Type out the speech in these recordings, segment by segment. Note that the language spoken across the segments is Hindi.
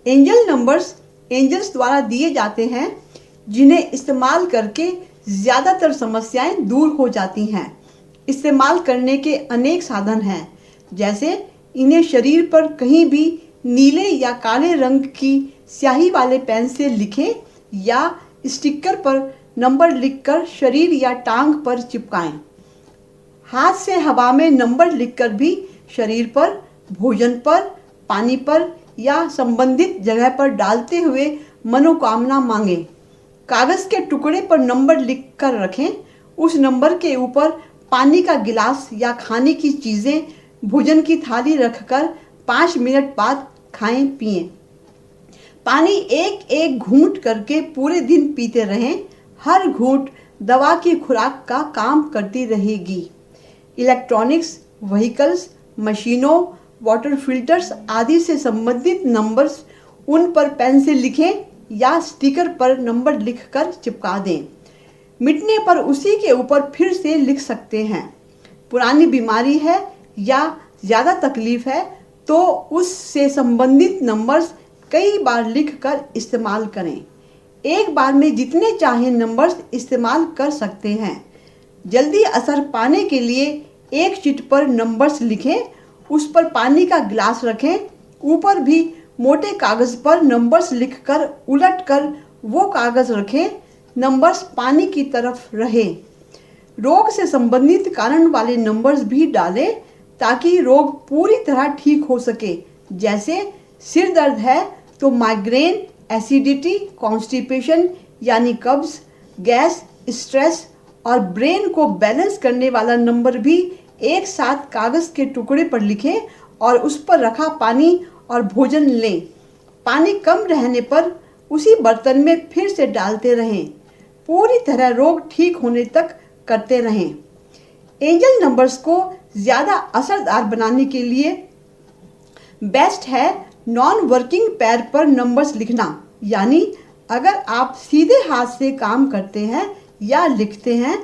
एंजल नंबर्स एंजल्स द्वारा दिए जाते हैं, जिन्हें इस्तेमाल करके ज़्यादातर समस्याएं दूर हो जाती हैं। इस्तेमाल करने के अनेक साधन हैं, जैसे इन्हें शरीर पर कहीं भी नीले या काले रंग की स्याही वाले पेन से लिखें या स्टिकर पर नंबर लिखकर शरीर या टांग पर चिपकाएं। हाथ से हवा में नंबर लिखकर भी शरीर पर, भोजन पर, पानी पर या संबंधित जगह पर डालते हुए मनोकामना मांगें। कागज़ के टुकड़े पर नंबर लिख कर रखें। उस नंबर के ऊपर पानी का गिलास या खाने की चीज़ें, भोजन की थाली रखकर 5 मिनट बाद खाएं पिएं। पानी एक एक घूंट करके पूरे दिन पीते रहें। हर घूंट दवा की खुराक का काम करती रहेगी। इलेक्ट्रॉनिक्स, व्हीकल्स, मशीनों, वाटर फिल्टर्स आदि से संबंधित नंबर्स उन पर पेन से लिखें या स्टिकर पर नंबर लिखकर चिपका दें। मिटने पर उसी के ऊपर फिर से लिख सकते हैं। पुरानी बीमारी है या ज़्यादा तकलीफ है तो उससे संबंधित नंबर्स कई बार लिखकर इस्तेमाल करें। एक बार में जितने चाहे नंबर्स इस्तेमाल कर सकते हैं। जल्दी असर पाने के लिए एक शीट पर नंबर्स लिखें, उस पर पानी का गिलास रखें, ऊपर भी मोटे कागज़ पर नंबर्स लिखकर उलटकर वो कागज़ रखें। नंबर्स पानी की तरफ रहें। रोग से संबंधित कारण वाले नंबर्स भी डालें ताकि रोग पूरी तरह ठीक हो सके। जैसे सिर दर्द है तो माइग्रेन, एसिडिटी, कॉन्स्टिपेशन यानी कब्ज, गैस, स्ट्रेस और ब्रेन को बैलेंस करने वाला नंबर भी एक साथ कागज़ के टुकड़े पर लिखें और उस पर रखा पानी और भोजन लें। पानी कम रहने पर उसी बर्तन में फिर से डालते रहें। पूरी तरह रोग ठीक होने तक करते रहें। एंजल नंबर्स को ज़्यादा असरदार बनाने के लिए बेस्ट है नॉन वर्किंग पैर पर नंबर्स लिखना। यानी अगर आप सीधे हाथ से काम करते हैं या लिखते हैं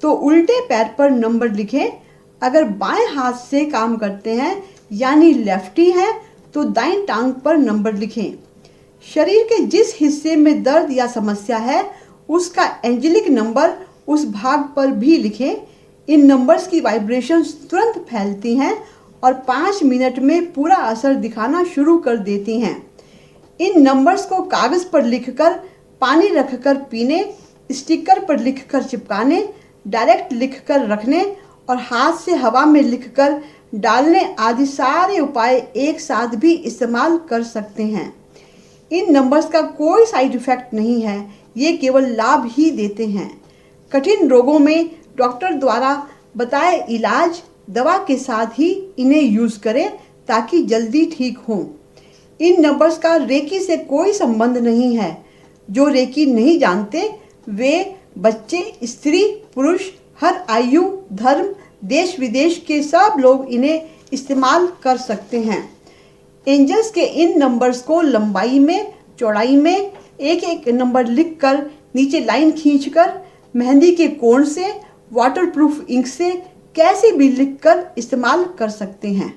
तो उल्टे पैर पर नंबर लिखें। अगर बाएं हाथ से काम करते हैं यानी लेफ्टी हैं तो दाईं टांग पर नंबर लिखें। शरीर के जिस हिस्से में दर्द या समस्या है उसका एंजेलिक नंबर उस भाग पर भी लिखें। इन नंबर्स की वाइब्रेशंस तुरंत फैलती हैं और 5 मिनट में पूरा असर दिखाना शुरू कर देती हैं। इन नंबर्स को कागज़ पर लिखकर, पानी रखकर पीने, स्टिकर पर लिखकर चिपकाने, डायरेक्ट लिखकर रखने और हाथ से हवा में लिखकर डालने आदि सारे उपाय एक साथ भी इस्तेमाल कर सकते हैं। इन नंबर्स का कोई साइड इफ़ेक्ट नहीं है, ये केवल लाभ ही देते हैं। कठिन रोगों में डॉक्टर द्वारा बताए इलाज दवा के साथ ही इन्हें यूज़ करें ताकि जल्दी ठीक हों। इन नंबर्स का रेकी से कोई संबंध नहीं है। जो रेकी नहीं जानते वे बच्चे, स्त्री, पुरुष, हर आयु, धर्म, देश विदेश के सब लोग इन्हें इस्तेमाल कर सकते हैं। एंजल्स के इन नंबर्स को लंबाई में, चौड़ाई में एक एक नंबर लिखकर नीचे लाइन खींचकर मेहंदी के कोण से, वाटरप्रूफ इंक से कैसे भी लिखकर इस्तेमाल कर सकते हैं।